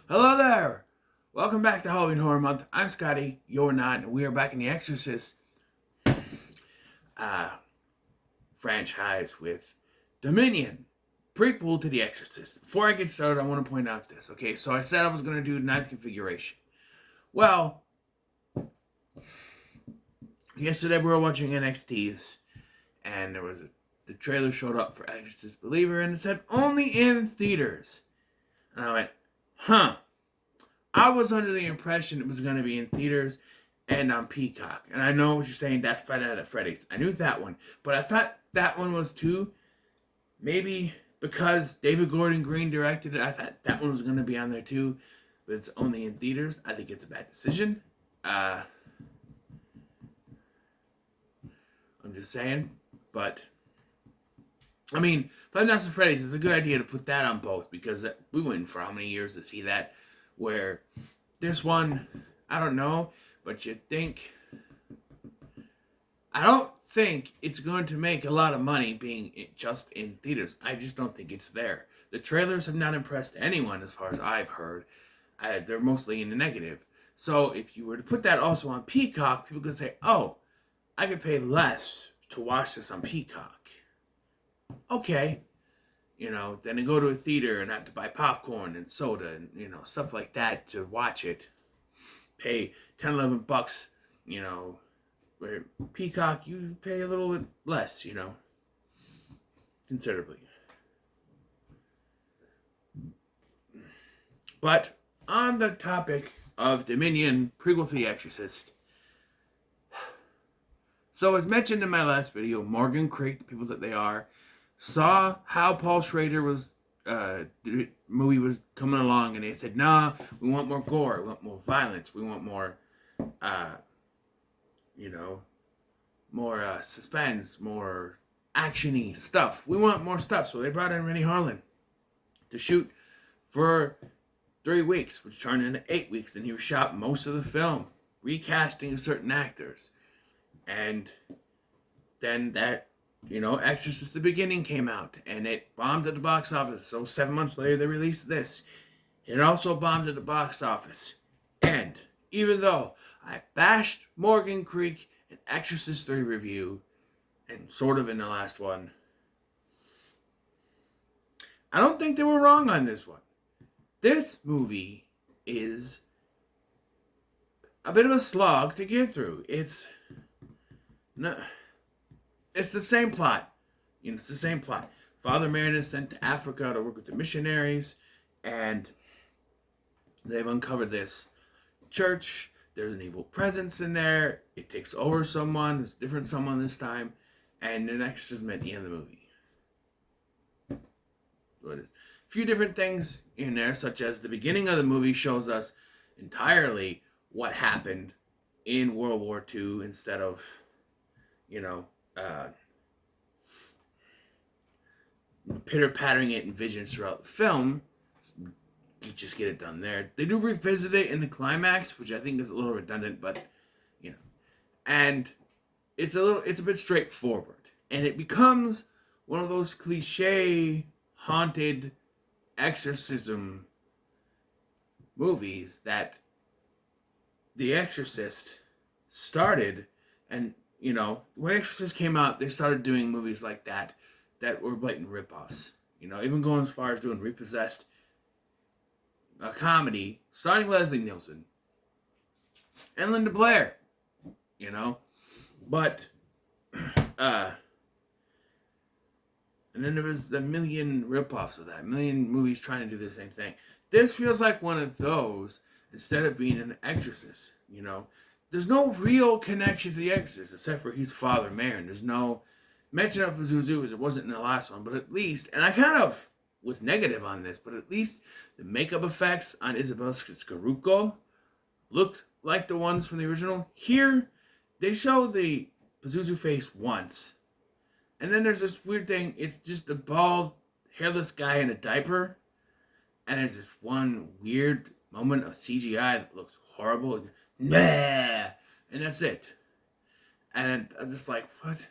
Hello there! Welcome back to Halloween Horror Month. I'm Scotty, you're not, and we are back in the Exorcist uh, franchise with Dominion, prequel to the Exorcist. Before I get started, I want to point out this. Okay, so I said I was going to do ninth configuration. Well, yesterday we were watching NXT's, and the trailer showed up for Exorcist Believer, and it said only in theaters. And I went, huh. I was under the impression it was going to be in theaters and on Peacock. And I know what you're saying, that's Friday Night at Freddy's. I knew that one. But I thought that one was too. Maybe because David Gordon Green directed it, I thought that one was going to be on there too. But it's only in theaters. I think it's a bad decision. I'm just saying. But, I mean, Five Nights at Freddy's is a good idea to put that on both. Because we went for how many years to see that. Where this one, I don't know, but I don't think it's going to make a lot of money being just in theaters. I just don't think it's there. The trailers have not impressed anyone as far as I've heard. They're mostly in the negative. So if you were to put that also on Peacock, people could say, oh, I could pay less to watch this on Peacock. Okay. Then I go to a theater and have to buy popcorn and soda and, stuff like that to watch it. Pay $10, $11, where Peacock, you pay a little bit less, considerably. But on the topic of Dominion, prequel to The Exorcist. So as mentioned in my last video, Morgan Creek, the people that they are, saw how Paul Schrader was, the movie was coming along, and they said, nah, we want more gore, we want more violence, we want more, more suspense, more action-y stuff. We want more stuff, so they brought in Rennie Harlan to shoot for 3 weeks, which turned into 8 weeks, and he shot most of the film, recasting certain actors. And then that Exorcist the Beginning came out, and it bombed at the box office. So 7 months later, they released this. It also bombed at the box office. And even though I bashed Morgan Creek in Exorcist 3 review, and sort of in the last one, I don't think they were wrong on this one. This movie is a bit of a slog to get through. It's the same plot. It's the same plot. Father Merrin is sent to Africa to work with the missionaries, and they've uncovered this church. There's an evil presence in there. It takes over someone. It's a different someone this time, and an exorcism at the end of the movie. So it is. A few different things in there, such as the beginning of the movie shows us entirely what happened in World War II instead of, pitter-pattering it in visions throughout the film. You just get it done there. They do revisit it in the climax, which I think is a little redundant, but and it's a bit straightforward, and it becomes one of those cliche haunted exorcism movies that The Exorcist started. And when Exorcist came out, they started doing movies like that were blatant ripoffs. Even going as far as doing Repossessed, a comedy starring Leslie Nielsen and Linda Blair. But and then there was the million ripoffs of that, a million movies trying to do the same thing. This feels like one of those instead of being an Exorcist. There's no real connection to The Exorcist except for he's Father Merrin. There's no mention of Pazuzu as it wasn't in the last one, but at least, and I kind of was negative on this, but at least the makeup effects on Isabella Scarucco looked like the ones from the original. Here, they show the Pazuzu face once, and then there's this weird thing. It's just a bald, hairless guy in a diaper, and there's this one weird moment of CGI that looks horrible. Nah, and that's it. And I'm just like, what?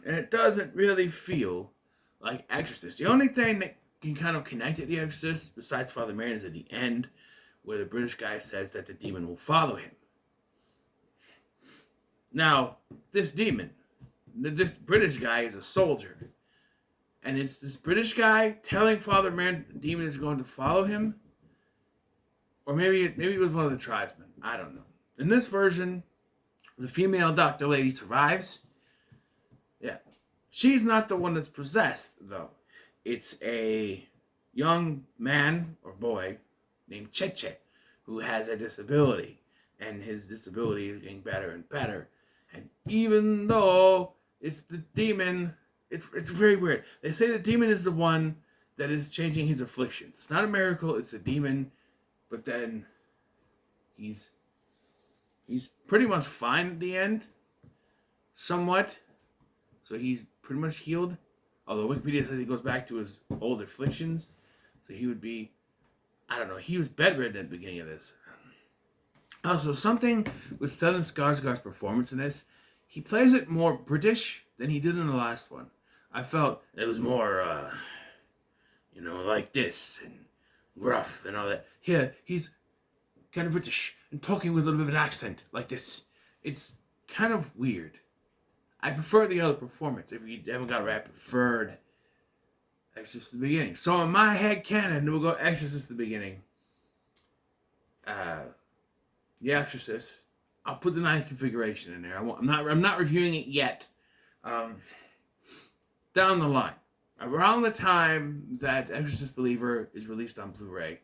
And it doesn't really feel like Exorcist. The only thing that can kind of connect at The Exorcist, besides Father Marion, is at the end, where the British guy says that the demon will follow him. Now, this demon, this British guy is a soldier. And it's this British guy telling Father Marion that the demon is going to follow him. Or maybe it was one of the tribesmen. I don't know. In this version, the female doctor lady survives. Yeah. She's not the one that's possessed, though. It's a young man or boy named Cheche who has a disability. And his disability is getting better and better. And even though it's the demon, it's very weird. They say the demon is the one that is changing his afflictions. It's not a miracle, it's a demon. But then he's pretty much fine at the end. Somewhat. So he's pretty much healed. Although Wikipedia says he goes back to his old afflictions. So he would be, I don't know, he was bedridden at the beginning of this. Also, something with Stellan Skarsgård's performance in this, he plays it more British than he did in the last one. I felt it was more, like this, and rough, and all that. Here, he's kind of British, and talking with a little bit of an accent, like this. It's kind of weird. I prefer the other performance. If you haven't got it right, I preferred Exorcist at the beginning. So in my head canon, we'll go Exorcist at the beginning. The Exorcist. I'll put the 9th configuration in there. I'm not reviewing it yet. Down the line, around the time that Exorcist Believer is released on Blu-ray,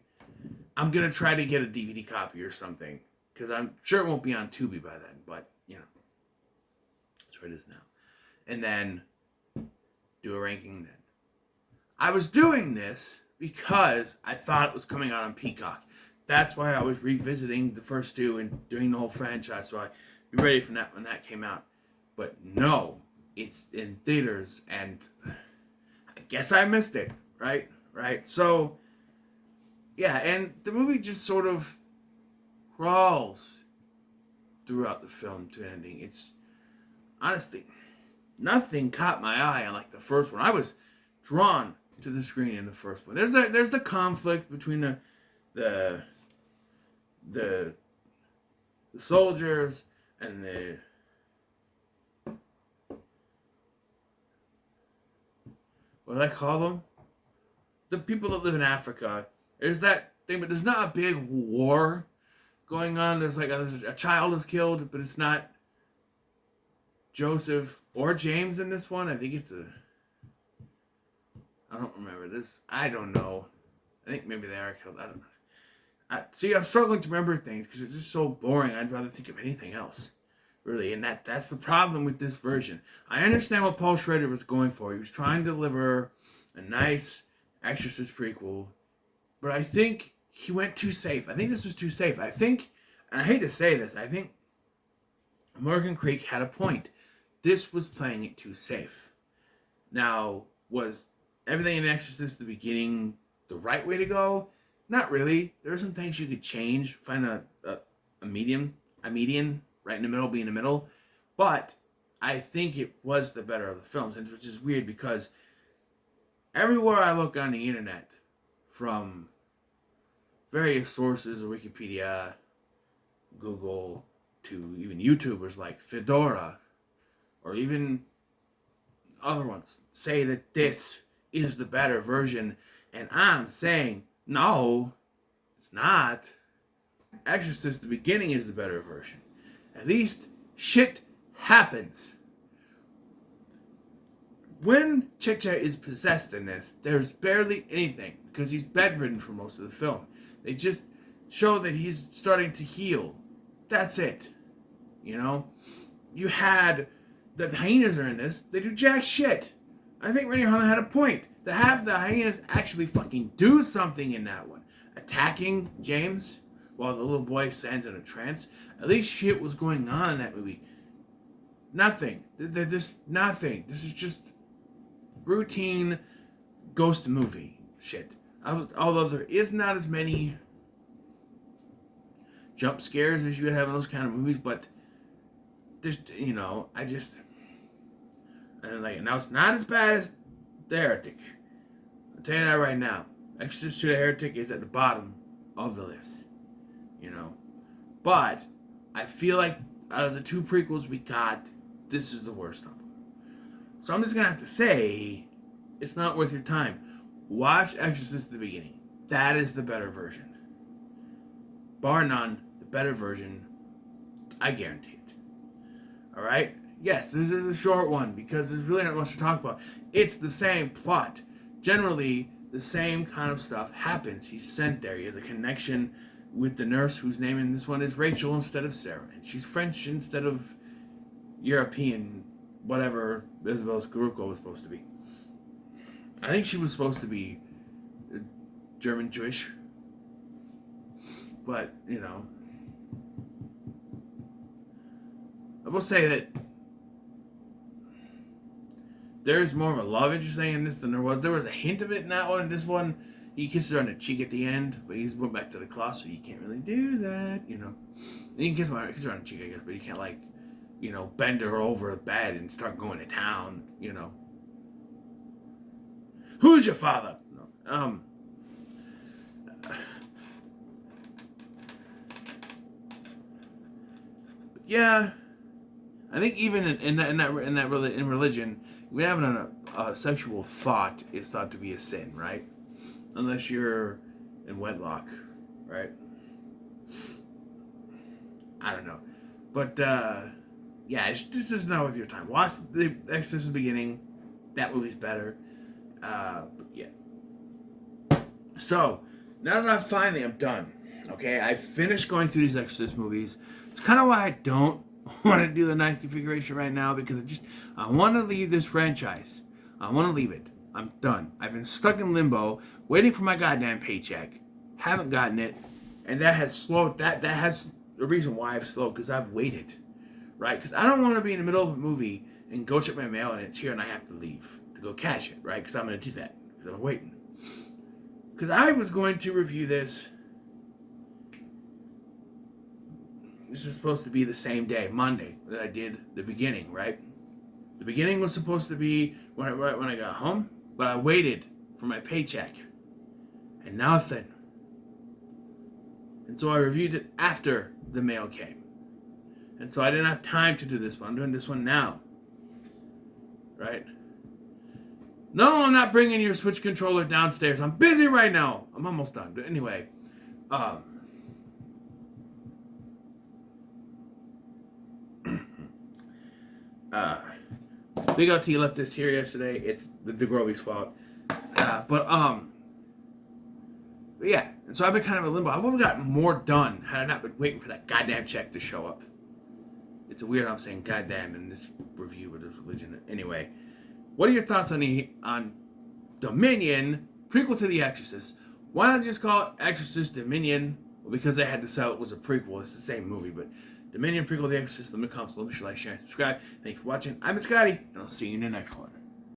I'm gonna try to get a DVD copy or something, because I'm sure it won't be on Tubi by then. But that's where it is now. And then do a ranking then. I was doing this because I thought it was coming out on Peacock. That's why I was revisiting the first two and doing the whole franchise, so I'd be ready for that when that came out. But no, it's in theaters, and I guess I missed it, right? So, yeah, and the movie just sort of crawls throughout the film to ending. It's, honestly, nothing caught my eye on like the first one. I was drawn to the screen in the first one. There's the conflict between the soldiers and the what do I call them? The people that live in Africa. There's that thing, but there's not a big war going on. There's like a child is killed, but it's not Joseph or James in this one. I think it's I don't remember this. I don't know. I think maybe they are killed. I don't know. See, I'm struggling to remember things because it's just so boring. I'd rather think of anything else, really. And that's the problem with this version. I understand what Paul Schrader was going for. He was trying to deliver a nice Exorcist prequel, but I think he went too safe. I think this was too safe. I think, and I hate to say this, I think Morgan Creek had a point. This was playing it too safe. Now, was everything in Exorcist at the beginning the right way to go? Not really. There are some things you could change. Find a median right in the middle, be in the middle. But I think it was the better of the films, which is weird because everywhere I look on the internet, from various sources, Wikipedia, Google, to even YouTubers like Fedora, or even other ones, say that this is the better version, and I'm saying, no, it's not. Exorcist, the beginning, is the better version. At least shit happens. When Chicha is possessed in this, there's barely anything because he's bedridden for most of the film. They just show that he's starting to heal. That's it. You had the hyenas are in this. They do jack shit. I think Rennie Harlan had a point. To have the hyenas actually fucking do something in that one. Attacking James while the little boy stands in a trance. At least shit was going on in that movie. Nothing. There's nothing. This is just routine ghost movie shit. Although there is not as many jump scares as you would have in those kind of movies, but there's, now it's not as bad as The Heretic. tell you that right now. Exorcist to the Heretic is at the bottom of the list. But I feel like out of the 2 prequels we got, this is the worst of them. So I'm just going to have to say, it's not worth your time. Watch Exorcist at the beginning. That is the better version. Bar none, the better version. I guarantee it. Alright? Yes, this is a short one because there's really not much to talk about. It's the same plot. Generally, the same kind of stuff happens. He's sent there. He has a connection with the nurse whose name in this one is Rachel instead of Sarah. And she's French instead of European, whatever Isabel Scorupco was supposed to be. I think she was supposed to be German Jewish. But, I will say that there's more of a love interest thing in this than there was. There was a hint of it in that one. This one, he kisses her on the cheek at the end, but he's went back to the closet, so you can't really do that, And you can kiss her on the cheek, I guess, but you can't, bend her over the bed and start going to town, Who's your father? No. Yeah, I think even in religion, even having a sexual thought is thought to be a sin, right? Unless you're in wedlock, right? I don't know, but yeah, this is not worth your time. Watch the Exorcist beginning. That movie's better. But yeah. So now that I'm done. Okay, I finished going through these Exorcist movies. It's kind of why I don't want to do the Ninth Configuration right now, because I want to leave this franchise. I want to leave it. I'm done. I've been stuck in limbo, waiting for my goddamn paycheck. Haven't gotten it, and that has slowed. That has the reason why I've slowed, because I've waited, right? Because I don't want to be in the middle of a movie and go check my mail and it's here and I have to leave to go cash it, right? Because I'm going to do that because I'm waiting. Because I was going to review this. This was supposed to be the same day, Monday, that I did the beginning, right? The beginning was supposed to be when I got home, but I waited for my paycheck. And nothing. And so I reviewed it after the mail came. And so I didn't have time to do this one. I'm doing this one now. Right? No, I'm not bringing your Switch controller downstairs. I'm busy right now. I'm almost done. But anyway, Big LT left this here yesterday. It's the DeGrovey's fault. But yeah, and so I've been kind of in limbo. I would have gotten more done had I not been waiting for that goddamn check to show up. It's weird I'm saying goddamn in this review of this religion. Anyway, what are your thoughts on Dominion, prequel to The Exorcist? Why not just call it Exorcist Dominion? Well, because they had to sell it was a prequel. It's the same movie, but Dominion, prequel to The Exorcist. Let me comment, let me like, share, and subscribe. Thank you for watching. I'm Scotty, and I'll see you in the next one.